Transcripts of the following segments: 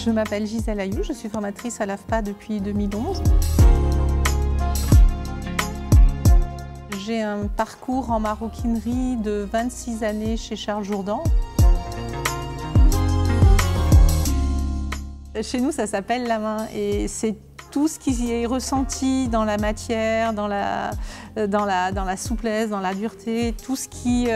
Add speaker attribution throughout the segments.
Speaker 1: Je m'appelle Gisèle Ayou, je suis formatrice à l'AFPA depuis 2011. J'ai un parcours en maroquinerie de 26 années chez Charles Jourdan. Chez nous, ça s'appelle la main et c'est tout ce qui est ressenti dans la matière, dans la souplesse, dans la dureté, tout ce qui...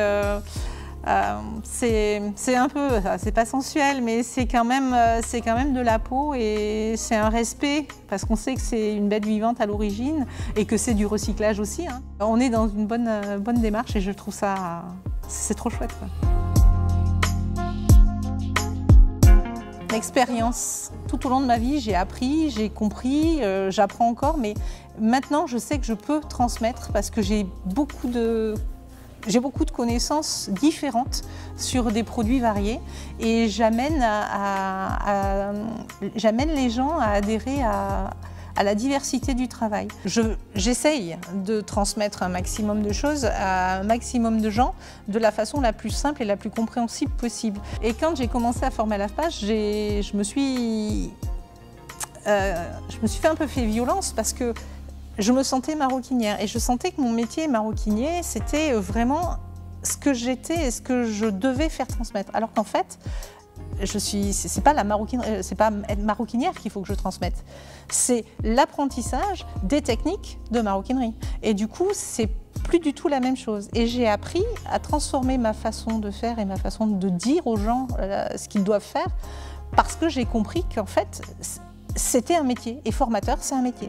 Speaker 1: c'est un peu, c'est pas sensuel, mais c'est quand même de la peau et c'est un respect parce qu'on sait que c'est une bête vivante à l'origine et que c'est du recyclage aussi, hein. On est dans une bonne démarche et je trouve ça, c'est trop chouette, quoi. L'expérience. Tout au long de ma vie, j'ai appris, j'ai compris, j'apprends encore, mais maintenant je sais que je peux transmettre parce que j'ai beaucoup de connaissances différentes sur des produits variés et j'amène les gens à adhérer à la diversité du travail. J'essaye de transmettre un maximum de choses à un maximum de gens de la façon la plus simple et la plus compréhensible possible. Et quand j'ai commencé à former à l'AFPA, je me suis fait un peu violence parce que je me sentais maroquinière et je sentais que mon métier maroquinier, c'était vraiment ce que j'étais et ce que je devais faire transmettre. Alors qu'en fait, c'est pas être maroquinière qu'il faut que je transmette. C'est l'apprentissage des techniques de maroquinerie. Et du coup, c'est plus du tout la même chose. Et j'ai appris à transformer ma façon de faire et ma façon de dire aux gens ce qu'ils doivent faire parce que j'ai compris qu'en fait, c'était un métier. Et formateur, c'est un métier.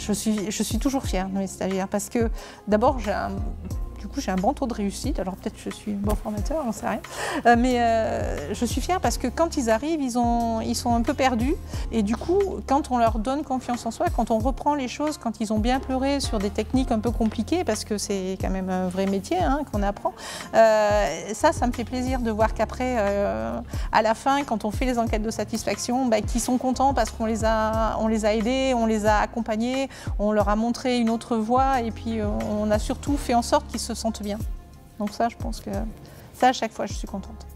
Speaker 1: Je suis toujours fière de mes stagiaires parce que d'abord j'ai un bon taux de réussite, alors peut-être que je suis un bon formateur, j'en sais rien. Mais je suis fière parce que quand ils arrivent, ils sont un peu perdus. Et du coup, quand on leur donne confiance en soi, quand on reprend les choses, quand ils ont bien pleuré sur des techniques un peu compliquées, parce que c'est quand même un vrai métier, hein, qu'on apprend, ça me fait plaisir de voir qu'après, à la fin, quand on fait les enquêtes de satisfaction, qu'ils sont contents parce qu'on les a aidés, on les a accompagnés, on leur a montré une autre voie et puis on a surtout fait en sorte qu'ils se sentent bien. Donc ça, je pense que ça, à chaque fois, je suis contente.